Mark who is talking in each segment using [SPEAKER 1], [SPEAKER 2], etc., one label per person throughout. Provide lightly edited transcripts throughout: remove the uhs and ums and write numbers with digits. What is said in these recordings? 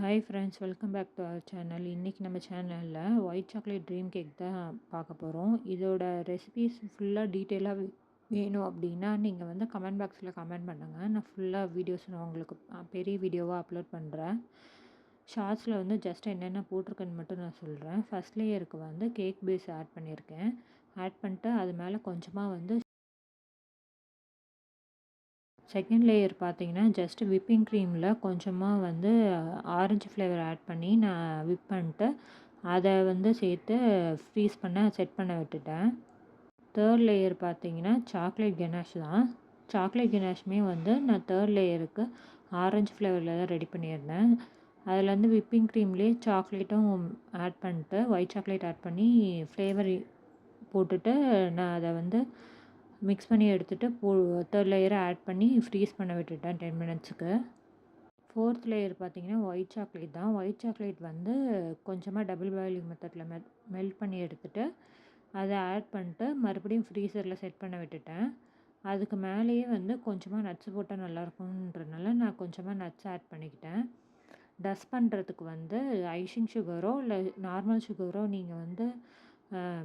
[SPEAKER 1] Hi friends, welcome back to our channel. இன்றைக்கி நம்ம சேனலில் ஒயிட் சாக்லேட் ட்ரீம் கேக் தான் பார்க்க போகிறோம். இதோட ரெசிபீஸ் ஃபுல்லாக டீட்டெயிலாக வேணும் அப்படின்னா நீங்கள் வந்து கமெண்ட் பாக்ஸில் கமெண்ட் பண்ணுங்கள். நான் ஃபுல்லாக வீடியோஸ் நான் உங்களுக்கு பெரிய வீடியோவாக அப்லோட் பண்ணுறேன். ஷார்ட்ஸில் வந்து ஜஸ்ட் என்னென்ன போட்டிருக்குன்னு மட்டும் நான் சொல்கிறேன். ஃபஸ்ட் லேயருக்கு வந்து கேக் பேஸ் ஆட் பண்ணியிருக்கேன். ஆட் பண்ணிட்டு அது மேலே கொஞ்சமாக வந்து செகண்ட் லேயர் பார்த்தீங்கன்னா ஜஸ்ட் விப்பிங் க்ரீமில் கொஞ்சமாக வந்து ஆரஞ்சு ஃப்ளேவர் ஆட் பண்ணி நான் விப் பண்ணிட்டு அதை வந்து சேர்த்து ஃப்ரீஸ் பண்ண செட் பண்ண விட்டுட்டேன். தேர்ட் லேயர் பார்த்தீங்கன்னா சாக்லேட் கெனாஷ் தான். சாக்லேட் கெனாஷுமே வந்து நான் தேர்ட் லேயருக்கு ஆரஞ்சு ஃப்ளேவரில் தான் ரெடி பண்ணியிருந்தேன். அதில் வந்து விப்பிங் க்ரீம்லேயே சாக்லேட்டும் ஆட் பண்ணிட்டு ஒயிட் சாக்லேட் ஆட் பண்ணி ஃப்ளேவர் போட்டுட்டு நான் அதை வந்து மிக்ஸ் பண்ணி எடுத்துகிட்டு தேர்ட் லேயரை ஆட் பண்ணி ஃப்ரீஸ் பண்ண விட்டுட்டேன் 10 மினிட்ஸுக்கு. ஃபோர்த் லேயர் பார்த்தீங்கன்னா ஒயிட் சாக்லேட் தான். ஒயிட் சாக்லேட் வந்து கொஞ்சமாக டபுள் பாயிலிங் மெத்தடில் மெல்ட் பண்ணி எடுத்துகிட்டு அதை ஆட் பண்ணிட்டு மறுபடியும் ஃப்ரீசரில் செட் பண்ண விட்டுட்டேன். அதுக்கு மேலேயே வந்து கொஞ்சமாக நட்ஸ் போட்டால் நல்லாயிருக்குன்றதுனால நான் கொஞ்சமாக நட்ஸ் ஆட் பண்ணிக்கிட்டேன். டஸ்ட் பண்ணுறதுக்கு வந்து ஐசிங் சுகரோ இல்லை நார்மல் சுகரோ நீங்கள் வந்து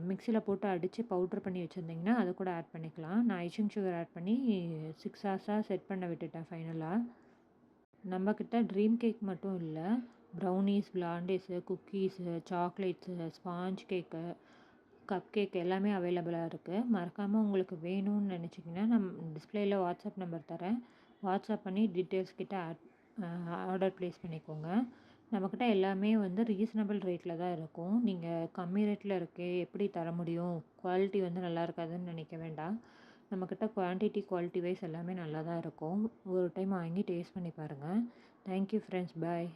[SPEAKER 1] மிக்சியில் போட்டு அடித்து பவுட்ரு பண்ணி வச்சுருந்திங்கன்னா அதை கூட ஆட் பண்ணிக்கலாம். நான் ஐசிங் சுகர் ஆட் பண்ணி 6 ஹார்ஸாக செட் பண்ண விட்டுட்டேன் ஃபைனலாக. நம்மக்கிட்ட ட்ரீம் கேக் மட்டும் இல்லை, ப்ரௌனீஸ், பிளாண்டீஸு, குக்கீஸு, சாக்லேட்ஸு, ஸ்பாஞ்ச் கேக்கு, கப் கேக் எல்லாமே அவைலபிளாக இருக்குது. மறக்காமல் உங்களுக்கு வேணும்னு நினச்சிங்கன்னா டிஸ்பிளேயில் வாட்ஸ்அப் நம்பர் தரேன். வாட்ஸ்அப் பண்ணி டீட்டெயில்ஸ் கிட்ட ஆர்டர் ப்ளேஸ் பண்ணிக்கோங்க. நம்மக்கிட்ட எல்லாமே வந்து ரீசனபிள் ரேட்டில் தான் இருக்கும். நீங்கள் கம்மி ரேட்டில் இருக்கே எப்படி தர முடியும், குவாலிட்டி வந்து நல்லா இருக்காதுன்னு நினைக்க வேண்டாம். நம்மக்கிட்ட குவான்டிட்டி, குவாலிட்டி வைஸ் எல்லாமே நல்லா தான் இருக்கும். ஒரு டைம் வாங்கி டேஸ்ட் பண்ணி பாருங்கள். தேங்க்யூ ஃப்ரெண்ட்ஸ், பாய்.